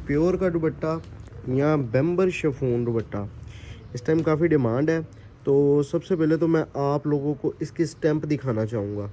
Pure का दुपट्टा या बेम्बर chiffon दुपट्टा इस टाइम काफ़ी डिमांड है। तो सबसे पहले तो मैं आप लोगों को इसकी स्टैंप दिखाना चाहूँगा,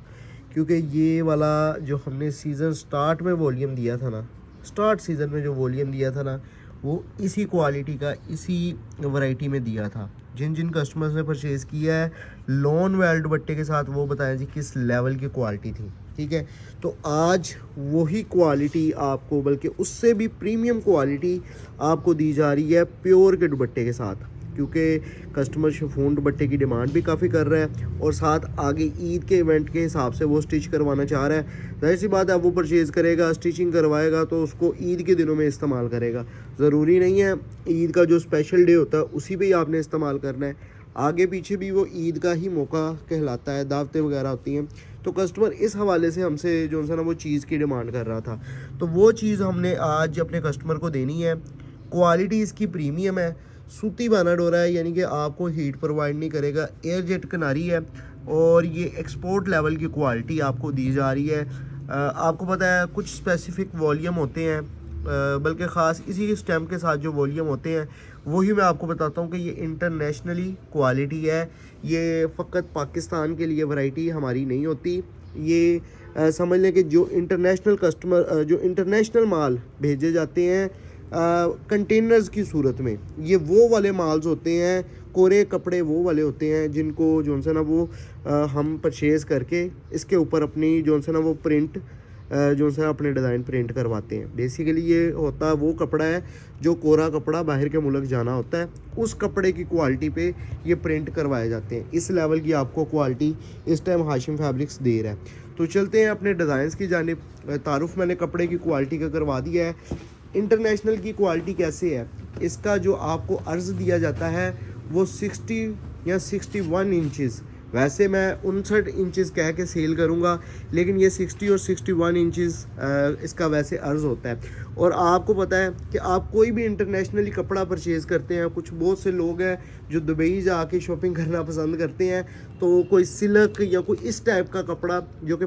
क्योंकि ये वाला जो हमने सीज़न स्टार्ट में वॉल्यूम दिया था ना, स्टार्ट सीज़न में जो वॉल्यूम दिया था ना, वो इसी क्वालिटी का इसी वैरायटी में दिया था। जिन जिन कस्टमर्स ने परचेज़ किया है लॉन वेल दुपट्टे के साथ, वो बताएं जी किस लेवल की क्वालिटी थी। ठीक है, तो आज वही क्वालिटी आपको, बल्कि उससे भी प्रीमियम क्वालिटी आपको दी जा रही है प्योर के दुपट्टे के साथ, क्योंकि कस्टमर शिफॉन दुपट्टे की डिमांड भी काफ़ी कर रहा है और साथ आगे ईद के इवेंट के हिसाब से वो स्टिच करवाना चाह रहा है। जाहिर सी बात है, वो परचेज़ करेगा, स्टिचिंग करवाएगा तो उसको ईद के दिनों में इस्तेमाल करेगा। ज़रूरी नहीं है ईद का जो स्पेशल डे होता है उसी पे ही आपने इस्तेमाल करना है, आगे पीछे भी वो ईद का ही मौका कहलाता है, दावतें वगैरह होती हैं। तो कस्टमर इस हवाले से हमसे जो है ना वो चीज़ की डिमांड कर रहा था, तो वो चीज़ हमने आज अपने कस्टमर को देनी है। क्वालिटी इसकी प्रीमियम है, सूती बाना डोरा है, यानी कि आपको हीट प्रोवाइड नहीं करेगा, एयर जेट किनारी है और ये एक्सपोर्ट लेवल की क्वालिटी आपको दी जा रही है। आपको पता है कुछ स्पेसिफिक वॉल्यूम होते हैं, बल्कि ख़ास इसी स्टैम्प के साथ जो वॉल्यूम होते हैं वही मैं आपको बताता हूँ कि ये इंटरनेशनली क्वालिटी है। ये फ़कत पाकिस्तान के लिए वैरायटी हमारी नहीं होती। ये समझ लें कि जो इंटरनेशनल कस्टमर, जो इंटरनेशनल माल भेजे जाते हैं कंटेनर्स की सूरत में, ये वो वाले माल्स होते हैं, कोरे कपड़े वो वाले होते हैं जिनको जो है ना वो हम परचेज़ करके इसके ऊपर अपनी जो है ना वो प्रिंट जो है अपने डिज़ाइन प्रिंट करवाते हैं। बेसिकली ये होता है वो कपड़ा है जो कोरा कपड़ा बाहर के मुल्क जाना होता है, उस कपड़े की क्वालिटी पे ये प्रिंट करवाए जाते हैं। इस लेवल की आपको क्वालिटी इस टाइम हाशिम फैब्रिक्स दे रहा है। तो चलते हैं अपने डिज़ाइंस की जानिब। तारुफ मैंने कपड़े की क्वालिटी का करवा दिया है। इंटरनेशनल की क्वालिटी कैसे है, इसका जो आपको अर्ज़ दिया जाता है वो 60 या 61 इंचज़, वैसे मैं 59 इंचज़ कह के सेल करूँगा, लेकिन ये 60 और 61 इंचज़ इसका वैसे अर्ज़ होता है। और आपको पता है कि आप कोई भी इंटरनेशनली कपड़ा परचेज़ करते हैं, कुछ बहुत से लोग हैं जो दुबई जाके शॉपिंग करना पसंद करते हैं, तो कोई सिल्क या कोई इस टाइप का कपड़ा जो कि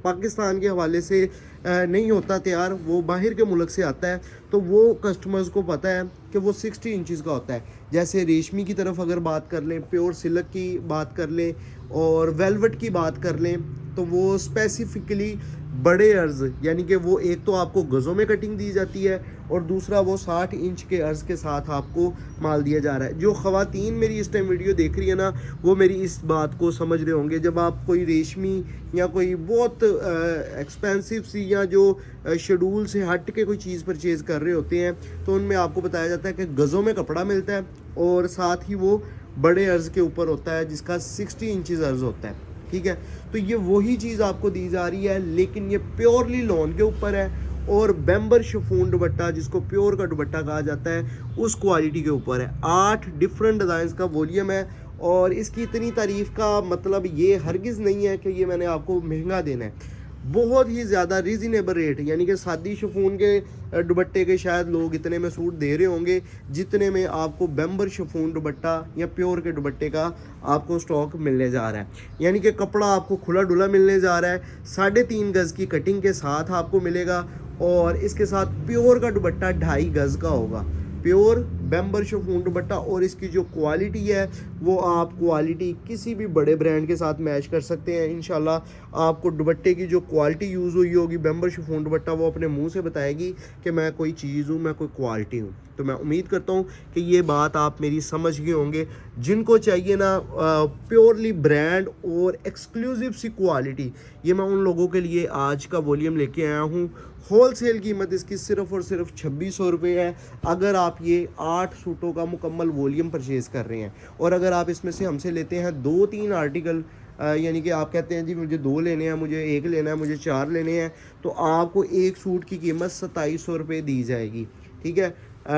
पाकिस्तान के हवाले से नहीं होता तैयार, वो बाहर के मुल्क से आता है, तो वो कस्टमर्स को पता है कि वो 60 इंचज़ का होता है। जैसे रेशमी की तरफ अगर बात कर लें, प्योर सिल्क की बात कर लें और वेलवेट की बात कर लें, तो वो स्पेसिफिकली बड़े अर्ज़, यानी कि वो एक तो आपको गज़ों में कटिंग दी जाती है और दूसरा वो 60 इंच के अर्ज़ के साथ आपको माल दिया जा रहा है। जो ख़वातीन मेरी इस टाइम वीडियो देख रही है ना, वो मेरी इस बात को समझ रहे होंगे। जब आप कोई रेशमी या कोई बहुत एक्सपेंसिव सी या जो शेड्यूल से हट के कोई चीज़ परचेज़ कर रहे होते हैं, तो उनमें आपको बताया जाता है कि गज़ों में कपड़ा मिलता है और साथ ही वो बड़े अर्ज़ के ऊपर होता है जिसका 60 इंचज़ अर्ज़ होता है। ठीक है, तो ये वही चीज़ आपको दी जा रही है, लेकिन ये प्योरली लॉन के ऊपर है और बेम्बर शिफॉन दुपट्टा जिसको प्योर का दुपट्टा कहा जाता है उस क्वालिटी के ऊपर है। 8 डिफरेंट डिज़ाइंस का वॉल्यूम है और इसकी इतनी तारीफ़ का मतलब ये हरगिज़ नहीं है कि ये मैंने आपको महंगा देना है। बहुत ही ज़्यादा रीज़नेबल रेट, यानी कि सादी शिफॉन के दुपट्टे के शायद लोग इतने में सूट दे रहे होंगे जितने में आपको बेम्बर शिफॉन दुपट्टा या प्योर के दुपट्टे का आपको स्टॉक मिलने जा रहा है। यानी कि कपड़ा आपको खुला डुला मिलने जा रहा है, 3.5 गज़ की कटिंग के साथ आपको मिलेगा और इसके साथ प्योर का दुपट्टा 2.5 गज़ का होगा, प्योर बेम्बर शिफॉन दुपट्टा। और इसकी जो क्वालिटी है वो आप क्वालिटी किसी भी बड़े ब्रांड के साथ मैच कर सकते हैं। इंशाल्लाह आपको दुपट्टे की जो क्वालिटी यूज़ हुई होगी बेम्बर शिफॉन दुपट्टा, वो अपने मुंह से बताएगी कि मैं कोई चीज़ हूँ, मैं कोई क्वालिटी हूँ। तो मैं उम्मीद करता हूँ कि ये बात आप मेरी समझ गए होंगे। जिनको चाहिए ना प्योरली ब्रांड और एक्सक्लूसिव सी क्वालिटी, ये मैं उन लोगों के लिए आज का वॉल्यूम लेके आया हूँ। होलसेल कीमत इसकी सिर्फ़ और सिर्फ 2600 रुपये है अगर आप ये 8 सूटों का मुकम्मल वॉल्यूम परचेज़ कर रहे हैं। और अगर आप इसमें से हमसे लेते हैं 2-3 आर्टिकल, यानी कि आप कहते हैं जी मुझे 2 लेने हैं, मुझे 1 लेना है, मुझे 4 लेने हैं, तो आपको एक सूट की कीमत 2700 रुपये दी जाएगी। ठीक है,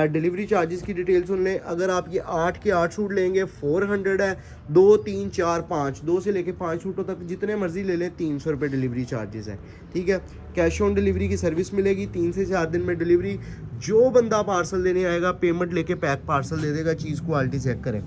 डिलीवरी चार्जेस की डिटेल सुन लें। अगर आप ये 8 के 8 सूट लेंगे 400 है, 2, 3, 4, 5, 2 से लेके 5 सूटों तक जितने मर्जी ले लें 300 रुपये डिलीवरी चार्जेस है। ठीक है, कैश ऑन डिलीवरी की सर्विस मिलेगी, 3 से 4 दिन में डिलीवरी। जो बंदा पार्सल लेने आएगा पेमेंट लेके पैक पार्सल दे देगा, चीज़ क्वालिटी चेक करें।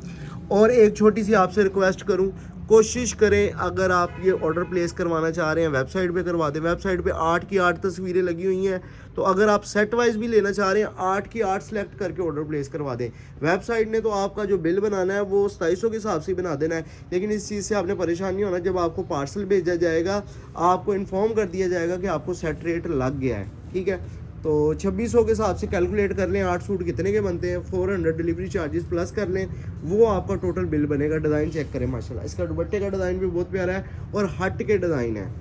और एक छोटी सी आपसे रिक्वेस्ट करूं, कोशिश करें अगर आप ये ऑर्डर प्लेस करवाना चाह रहे हैं वेबसाइट पे करवा दें। वेबसाइट पे 8 की 8 तस्वीरें लगी हुई हैं, तो अगर आप सेट वाइज भी लेना चाह रहे हैं 8 की 8 सेलेक्ट करके ऑर्डर प्लेस करवा दें। वेबसाइट ने तो आपका जो बिल बनाना है वो 2700 के हिसाब से बना देना है, लेकिन इस चीज़ से आपने परेशान नहीं होना। जब आपको पार्सल भेजा जाएगा आपको इन्फॉर्म कर दिया जाएगा कि आपको सेट रेट लग गया है, ठीक है। तो 2600 के हिसाब से कैलकुलेट कर लें 8 सूट कितने के बनते हैं, 400 डिलीवरी चार्जेस प्लस कर लें, वो आपका टोटल बिल बनेगा। डिज़ाइन चेक करें माशाल्लाह, इसका दुपट्टे का डिज़ाइन भी बहुत प्यारा है और हट के डिज़ाइन है,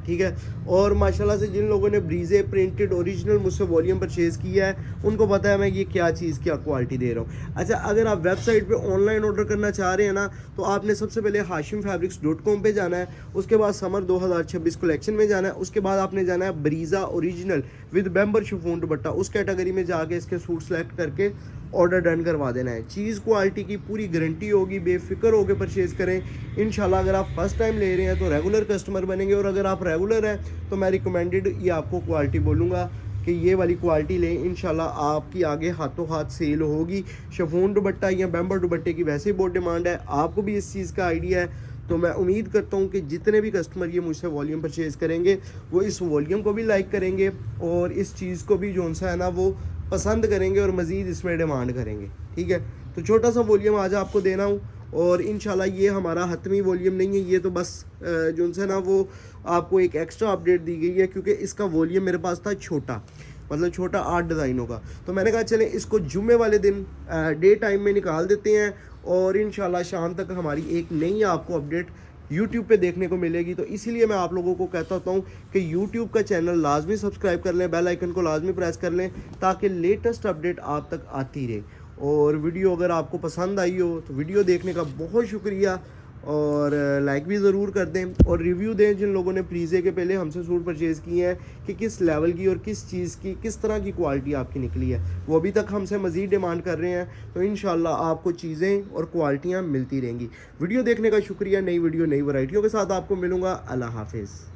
ठीक है। और माशाल्लाह से जिन लोगों ने ब्रीजे प्रिंटेड ओरिजिनल मुझसे वॉल्यूम परचेज़ किया है उनको पता है मैं ये क्या चीज़ क्या क्वालिटी दे रहा हूँ। अच्छा, अगर आप वेबसाइट पे ऑनलाइन ऑर्डर करना चाह रहे हैं ना, तो आपने सबसे पहले hashimfabrics.com पे जाना है, उसके बाद समर 2026 कलेक्शन में जाना है, उसके बाद आपने जाना है ब्रीजा ओरिजिनल विद बेम्बर शिफॉन दुपट्टा, उस कैटेगरी में जाके इसके सूट सेलेक्ट करके ऑर्डर डन करवा देना है। चीज़ क्वालिटी की पूरी गारंटी होगी, बेफिक्र होकर परचेज़ करें इंशाल्लाह। अगर आप फर्स्ट टाइम ले रहे हैं तो रेगुलर कस्टमर बनेंगे, और अगर आप रेगुलर हैं तो मैं रिकमेंडेड ये आपको क्वालिटी बोलूँगा कि ये वाली क्वालिटी लें, इंशाल्लाह आपकी आगे हाथों हाथ सेल होगी। शिफॉन दुपट्टा या बेम्बर दुपट्टे की वैसे ही बहुत डिमांड है, आपको भी इस चीज़ का आइडिया है। तो मैं उम्मीद करता हूँ कि जितने भी कस्टमर ये मुझसे वॉल्यूम परचेज़ करेंगे वो इस वॉल्यूम को भी लाइक करेंगे और इस चीज़ को भी जो सा है ना वो पसंद करेंगे और मज़ीद इसमें डिमांड करेंगे, ठीक है। तो छोटा सा वॉल्यूम आज आपको देना हूँ, और इंशाल्लाह ये हमारा हतमी वॉल्यूम नहीं है, ये तो बस जो है ना वो आपको एक एक्स्ट्रा अपडेट दी गई है, क्योंकि इसका वॉल्यूम मेरे पास था छोटा, मतलब छोटा 8 डिज़ाइनों का। तो मैंने कहा चलें इसको जुम्मे वाले दिन डे टाइम में निकाल देते हैं, और इंशाल्लाह शाम तक हमारी एक नई आपको अपडेट YouTube पे देखने को मिलेगी। तो इसीलिए मैं आप लोगों को कहता होता हूँ कि YouTube का चैनल लाजमी सब्सक्राइब कर लें, बेल आइकन को लाजमी प्रेस कर लें, ताकि लेटेस्ट अपडेट आप तक आती रहे। और वीडियो अगर आपको पसंद आई हो तो वीडियो देखने का बहुत शुक्रिया, और लाइक भी ज़रूर कर दें और रिव्यू दें जिन लोगों ने प्रीज़े के पहले हमसे सूट परचेज़ किए हैं कि किस लेवल की और किस चीज़ की किस तरह की क्वालिटी आपकी निकली है। वो अभी तक हमसे मज़ीद डिमांड कर रहे हैं, तो इंशाल्लाह आपको चीज़ें और क्वालिटियाँ मिलती रहेंगी। वीडियो देखने का शुक्रिया। नई वीडियो नई वैरायटियों के साथ आपको मिलूँगा। अल्लाह हाफिज़।